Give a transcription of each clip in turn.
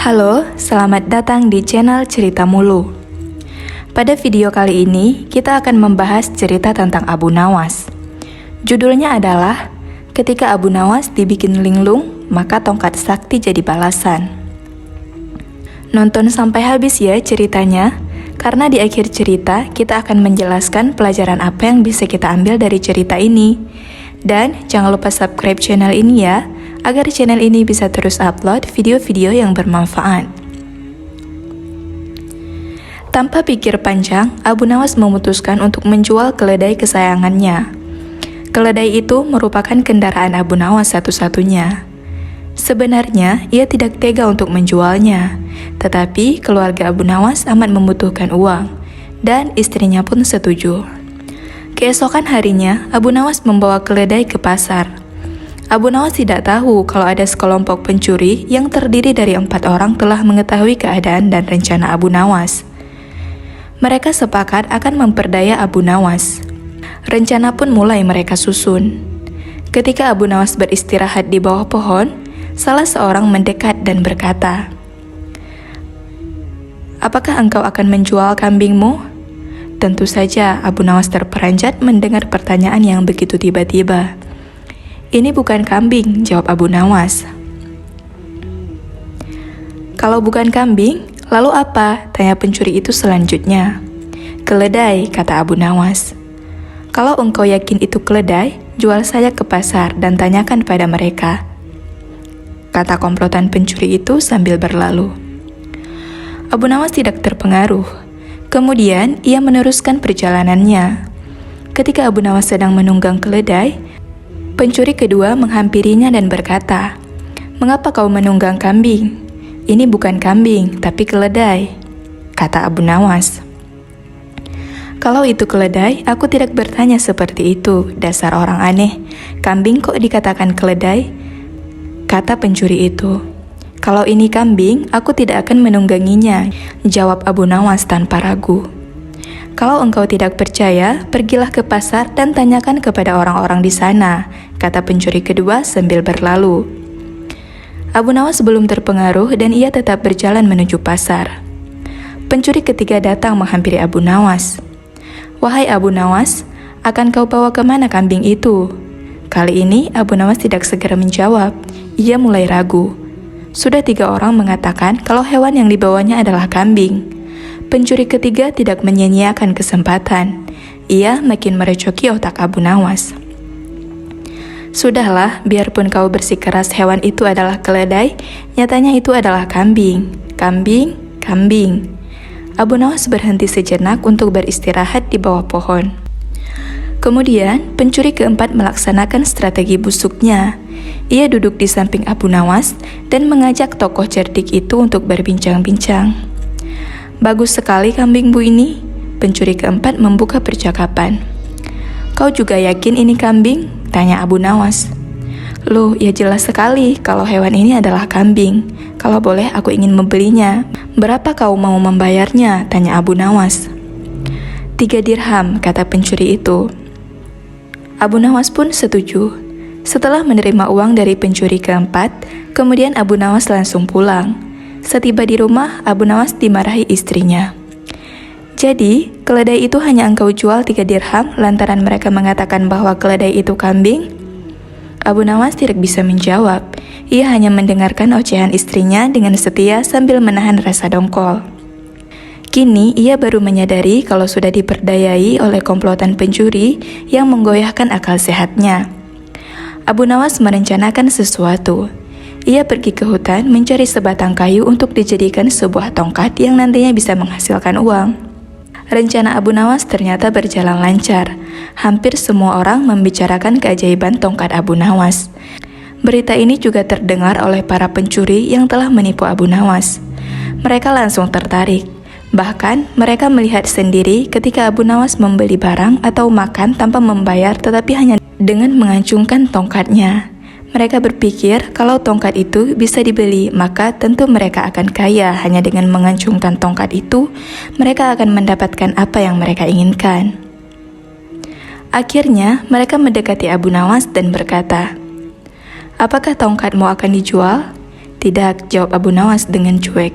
Halo, selamat datang di channel Cerita Mulu. Pada video kali ini, kita akan membahas cerita tentang Abu Nawas. Judulnya adalah, ketika Abu Nawas dibikin linglung, maka tongkat sakti jadi balasan. Nonton sampai habis ya ceritanya, karena di akhir cerita kita akan menjelaskan pelajaran apa yang bisa kita ambil dari cerita ini. Dan jangan lupa subscribe channel ini ya, agar channel ini bisa terus upload video-video yang bermanfaat. Tanpa pikir panjang, Abu Nawas memutuskan untuk menjual keledai kesayangannya. Keledai itu merupakan kendaraan Abu Nawas satu-satunya. Sebenarnya, ia tidak tega untuk menjualnya, tetapi keluarga Abu Nawas amat membutuhkan uang, dan istrinya pun setuju. Keesokan harinya, Abu Nawas membawa keledai ke pasar. Abu Nawas tidak tahu kalau ada sekelompok pencuri yang terdiri dari 4 orang telah mengetahui keadaan dan rencana Abu Nawas. Mereka sepakat akan memperdaya Abu Nawas. Rencana pun mulai mereka susun. Ketika Abu Nawas beristirahat di bawah pohon, salah seorang mendekat dan berkata, "Apakah engkau akan menjual kambingmu?" Tentu saja Abu Nawas terperanjat mendengar pertanyaan yang begitu tiba-tiba. "Ini bukan kambing," jawab Abu Nawas. "Kalau bukan kambing, lalu apa?" tanya pencuri itu selanjutnya. "Keledai," kata Abu Nawas. "Kalau engkau yakin itu keledai, jual saja ke pasar dan tanyakan pada mereka," kata komplotan pencuri itu sambil berlalu. Abu Nawas tidak terpengaruh. Kemudian ia meneruskan perjalanannya. Ketika Abu Nawas sedang menunggang keledai, pencuri kedua menghampirinya dan berkata, "Mengapa kau menunggang kambing? Ini bukan kambing, tapi keledai," kata Abu Nawas. "Kalau itu keledai, aku tidak bertanya seperti itu, dasar orang aneh. Kambing kok dikatakan keledai?" kata pencuri itu. "Kalau ini kambing, aku tidak akan menungganginya," jawab Abu Nawas tanpa ragu. "Kalau engkau tidak percaya, pergilah ke pasar dan tanyakan kepada orang-orang di sana," kata pencuri kedua sambil berlalu. Abu Nawas belum terpengaruh dan ia tetap berjalan menuju pasar. Pencuri ketiga datang menghampiri Abu Nawas. "Wahai Abu Nawas, akan kau bawa kemana kambing itu?" Kali ini Abu Nawas tidak segera menjawab. Ia mulai ragu. Sudah 3 orang mengatakan kalau hewan yang dibawanya adalah kambing. Pencuri ketiga tidak menyia-nyiakan kesempatan. Ia makin merecoki otak Abu Nawas. "Sudahlah, biarpun kau bersikeras hewan itu adalah keledai, nyatanya itu adalah kambing. Kambing, kambing." Abu Nawas berhenti sejenak untuk beristirahat di bawah pohon. Kemudian, pencuri keempat melaksanakan strategi busuknya. Ia duduk di samping Abu Nawas dan mengajak tokoh cerdik itu untuk berbincang-bincang. "Bagus sekali kambingmu ini," pencuri keempat membuka percakapan. "Kau juga yakin ini kambing?" tanya Abu Nawas. "Loh, ya jelas sekali kalau hewan ini adalah kambing. Kalau boleh aku ingin membelinya. Berapa kau mau membayarnya?" tanya Abu Nawas. 3 dirham, kata pencuri itu. Abu Nawas pun setuju. Setelah menerima uang dari pencuri keempat, kemudian Abu Nawas langsung pulang. Setiba di rumah, Abu Nawas dimarahi istrinya. "Jadi, keledai itu hanya engkau jual 3 dirham lantaran mereka mengatakan bahwa keledai itu kambing?" Abu Nawas tidak bisa menjawab. Ia hanya mendengarkan ocehan istrinya dengan setia sambil menahan rasa dongkol. Kini ia baru menyadari kalau sudah diperdayai oleh komplotan pencuri yang menggoyahkan akal sehatnya. Abu Nawas merencanakan sesuatu. Ia pergi ke hutan mencari sebatang kayu untuk dijadikan sebuah tongkat yang nantinya bisa menghasilkan uang. Rencana Abu Nawas ternyata berjalan lancar. Hampir semua orang membicarakan keajaiban tongkat Abu Nawas. Berita ini juga terdengar oleh para pencuri yang telah menipu Abu Nawas. Mereka langsung tertarik. Bahkan, mereka melihat sendiri ketika Abu Nawas membeli barang atau makan tanpa membayar tetapi hanya dengan mengacungkan tongkatnya. Mereka berpikir kalau tongkat itu bisa dibeli, maka tentu mereka akan kaya. Hanya dengan mengacungkan tongkat itu, mereka akan mendapatkan apa yang mereka inginkan. Akhirnya, mereka mendekati Abu Nawas dan berkata, "Apakah tongkatmu akan dijual?" Tidak, jawab Abu Nawas dengan cuek.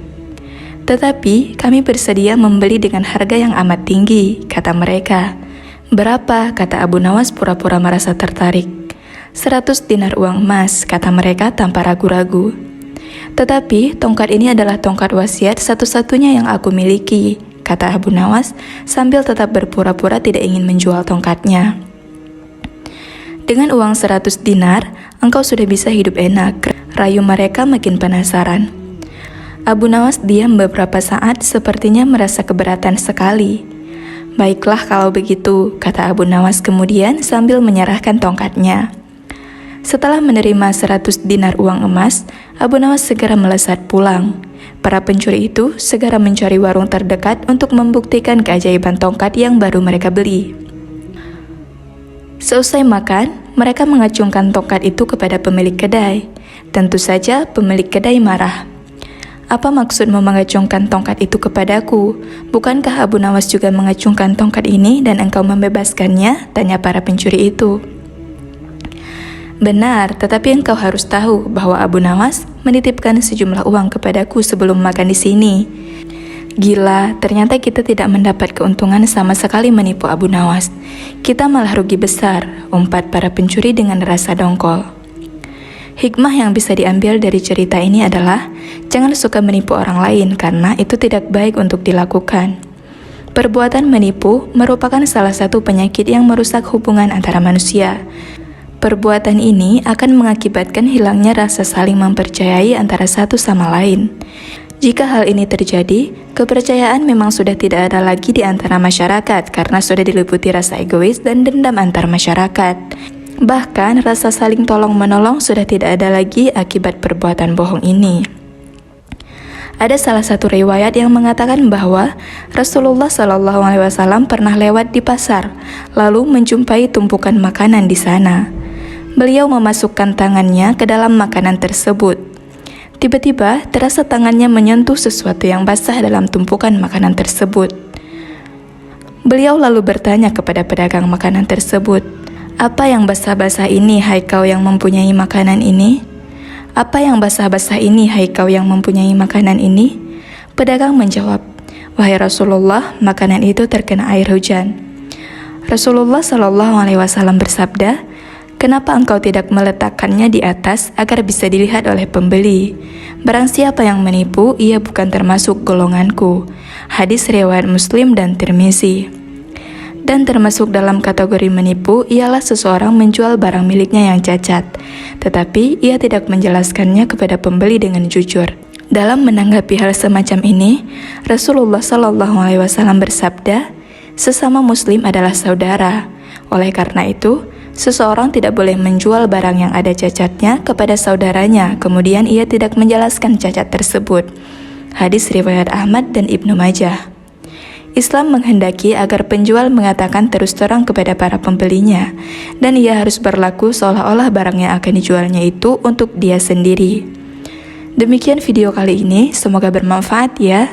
Tetapi kami bersedia membeli dengan harga yang amat tinggi, kata mereka. Berapa? Kata Abu Nawas pura-pura merasa tertarik. 100 dinar uang emas, kata mereka tanpa ragu-ragu. Tetapi tongkat ini adalah tongkat wasiat satu-satunya yang aku miliki, kata Abu Nawas sambil tetap berpura-pura tidak ingin menjual tongkatnya. Dengan uang 100 dinar, engkau sudah bisa hidup enak, rayu mereka makin penasaran. Abu Nawas diam beberapa saat sepertinya merasa keberatan sekali. Baiklah kalau begitu, kata Abu Nawas kemudian sambil menyerahkan tongkatnya. Setelah menerima 100 dinar uang emas, Abu Nawas segera melesat pulang. Para pencuri itu segera mencari warung terdekat untuk membuktikan keajaiban tongkat yang baru mereka beli. Seusai makan, mereka mengacungkan tongkat itu kepada pemilik kedai. Tentu saja pemilik kedai marah. Apa maksudmu mengacungkan tongkat itu kepadaku? Bukankah Abu Nawas juga mengacungkan tongkat ini dan engkau membebaskannya? Tanya para pencuri itu. Benar, tetapi engkau harus tahu bahwa Abu Nawas menitipkan sejumlah uang kepadaku sebelum makan di sini. Gila, ternyata kita tidak mendapat keuntungan sama sekali menipu Abu Nawas. Kita malah rugi besar, umpat para pencuri dengan rasa dongkol. Hikmah yang bisa diambil dari cerita ini adalah jangan suka menipu orang lain karena itu tidak baik untuk dilakukan. Perbuatan menipu merupakan salah satu penyakit yang merusak hubungan antara manusia. Perbuatan ini akan mengakibatkan hilangnya rasa saling mempercayai antara satu sama lain. Jika hal ini terjadi, kepercayaan memang sudah tidak ada lagi di antara masyarakat karena sudah diliputi rasa egois dan dendam antar masyarakat. Bahkan rasa saling tolong-menolong sudah tidak ada lagi akibat perbuatan bohong ini. Ada salah satu riwayat yang mengatakan bahwa Rasulullah SAW pernah lewat di pasar, lalu menjumpai tumpukan makanan di sana. Beliau memasukkan tangannya ke dalam makanan tersebut. Tiba-tiba terasa tangannya menyentuh sesuatu yang basah dalam tumpukan makanan tersebut. Beliau lalu bertanya kepada pedagang makanan tersebut, "Apa yang basah-basah ini, hai kau yang mempunyai makanan ini? Apa yang basah-basah ini, hai kau yang mempunyai makanan ini?" Pedagang menjawab, "Wahai Rasulullah, makanan itu terkena air hujan." Rasulullah SAW bersabda, "Kenapa engkau tidak meletakkannya di atas agar bisa dilihat oleh pembeli? Barang siapa yang menipu, ia bukan termasuk golonganku." Hadis riwayat Muslim dan Tirmizi. Dan termasuk dalam kategori menipu ialah seseorang menjual barang miliknya yang cacat, tetapi ia tidak menjelaskannya kepada pembeli dengan jujur. Dalam menanggapi hal semacam ini, Rasulullah SAW bersabda, "Sesama Muslim adalah saudara. Oleh karena itu, seseorang tidak boleh menjual barang yang ada cacatnya kepada saudaranya, kemudian ia tidak menjelaskan cacat tersebut." Hadis riwayat Ahmad dan Ibnu Majah. Islam menghendaki agar penjual mengatakan terus terang kepada para pembelinya, dan ia harus berlaku seolah-olah barang yang akan dijualnya itu untuk dia sendiri. Demikian video kali ini, semoga bermanfaat ya.